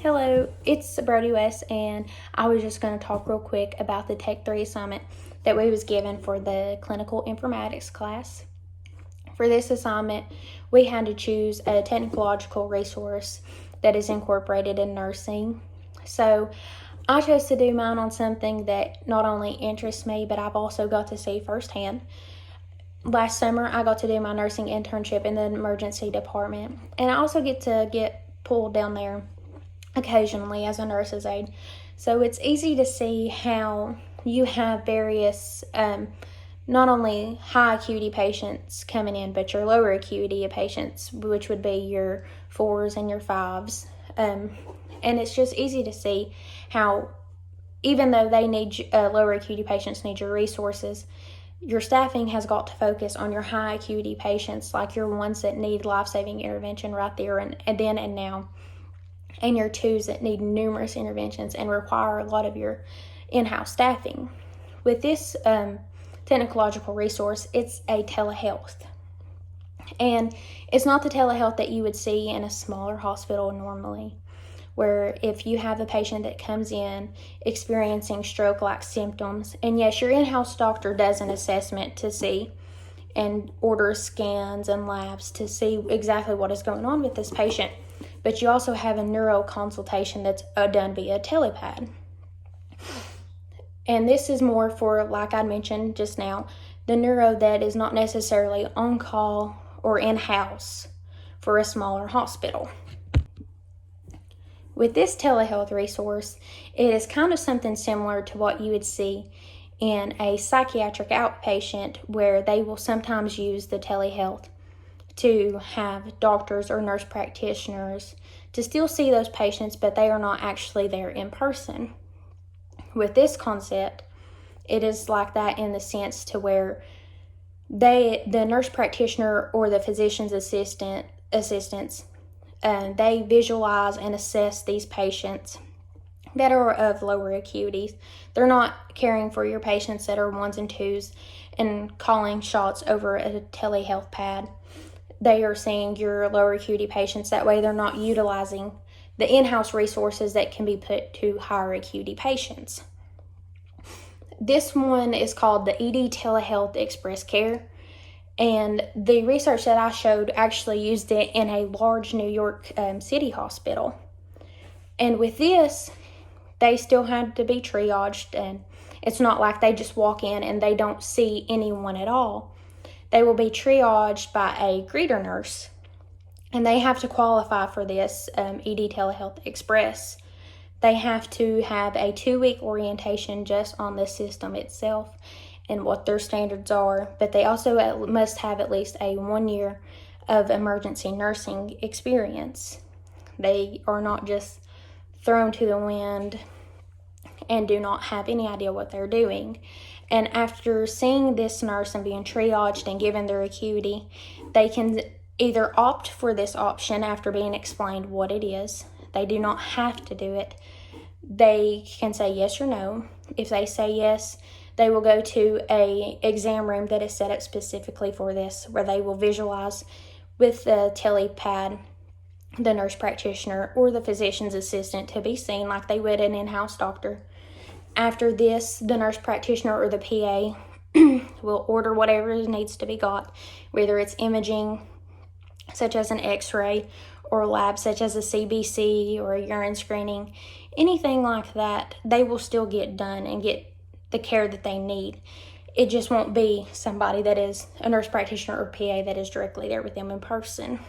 Hello, it's Brodie West, and I was just going to talk real quick about the Tech 3 assignment that we was given for the clinical informatics class. For this assignment, we had to choose a technological resource that is incorporated in nursing. So I chose to do mine on something that not only interests me, but I've also got to see firsthand. Last summer, I got to do my nursing internship in the emergency department, and I also get pulled down there occasionally as a nurse's aide. So it's easy to see how you have various, not only high acuity patients coming in, but your lower acuity patients, which would be your 4s and your 5s. And it's just easy to see how, even though they need lower acuity patients need your resources, your staffing has got to focus on your high acuity patients, like your ones that need life-saving intervention right there and then and now, and your 2s that need numerous interventions and require a lot of your in-house staffing. With this technological resource, it's a telehealth. And it's not the telehealth that you would see in a smaller hospital normally, where if you have a patient that comes in experiencing stroke-like symptoms, and yes, your in-house doctor does an assessment to see and orders scans and labs to see exactly what is going on with this patient, but you also have a neuro consultation that's done via telepad. And this is more for, like I mentioned just now, the neuro that is not necessarily on call or in-house for a smaller hospital. With this telehealth resource, it is kind of something similar to what you would see in a psychiatric outpatient, where they will sometimes use the telehealth to have doctors or nurse practitioners to still see those patients, but they are not actually there in person. With this concept, it is like that in the sense to where the nurse practitioner or the physician's assistants, they visualize and assess these patients that are of lower acuities. They're not caring for your patients that are 1s and 2s and calling shots over a telehealth pad. They are seeing your lower acuity patients. That way they're not utilizing the in-house resources that can be put to higher acuity patients. This one is called the ED Telehealth Express Care, and the research that I showed actually used it in a large New York City hospital. And with this, they still had to be triaged, and it's not like they just walk in and they don't see anyone at all. They will be triaged by a greeter nurse, and they have to qualify for this ED Telehealth Express. They have to have a 2-week orientation just on the system itself and what their standards are, but they also must have at least a 1 year of emergency nursing experience. They are not just thrown to the wind and do not have any idea what they're doing. And after seeing this nurse and being triaged and given their acuity, they can either opt for this option after being explained what it is. They do not have to do it. They can say yes or no. If they say yes, they will go to a exam room that is set up specifically for this, where they will visualize with the telepad the nurse practitioner or the physician's assistant to be seen like they would an in-house doctor. After this, the nurse practitioner or the PA will order whatever needs to be got, whether it's imaging, such as an x-ray, or a lab such as a CBC or a urine screening, anything like that, they will still get done and get the care that they need. It just won't be somebody that is a nurse practitioner or PA that is directly there with them in person.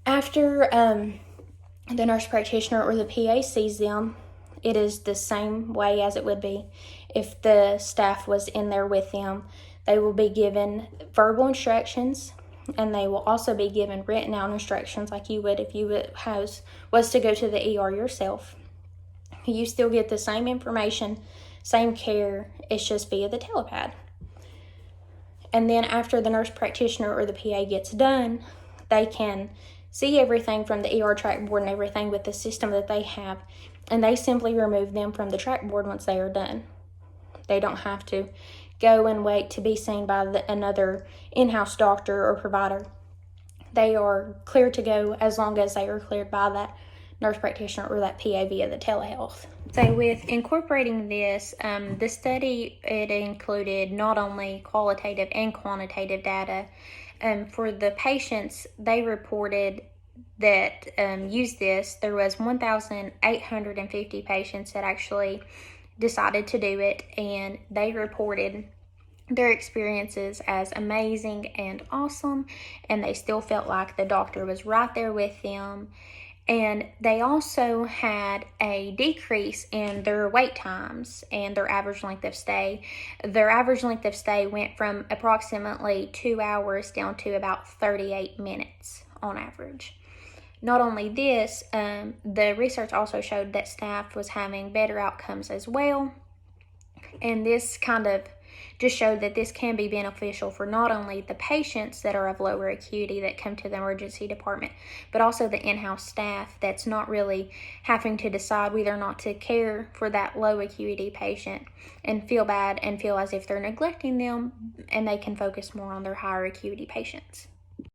After the nurse practitioner or the PA sees them, it is the same way as it would be if the staff was in there with them. They will be given verbal instructions, and they will also be given written out instructions like you would if you was to go to the ER yourself. You still get the same information, same care, it's just via the telepad. And then after the nurse practitioner or the PA gets done, they can see everything from the ER trackboard and everything with the system that they have, and they simply remove them from the trackboard once they are done. They don't have to go and wait to be seen by another in-house doctor or provider. They are clear to go as long as they are cleared by that nurse practitioner or that PA via the telehealth. So with incorporating this, the study, it included not only qualitative and quantitative data. For the patients, they reported that used this, there was 1,850 patients that actually decided to do it, and they reported their experiences as amazing and awesome, and they still felt like the doctor was right there with them. And they also had a decrease in their wait times and their average length of stay. Their average length of stay went from approximately 2 hours down to about 38 minutes on average. Not only this, the research also showed that staff was having better outcomes as well. And this kind of just showed that this can be beneficial for not only the patients that are of lower acuity that come to the emergency department, but also the in-house staff that's not really having to decide whether or not to care for that low acuity patient and feel bad and feel as if they're neglecting them, and they can focus more on their higher acuity patients.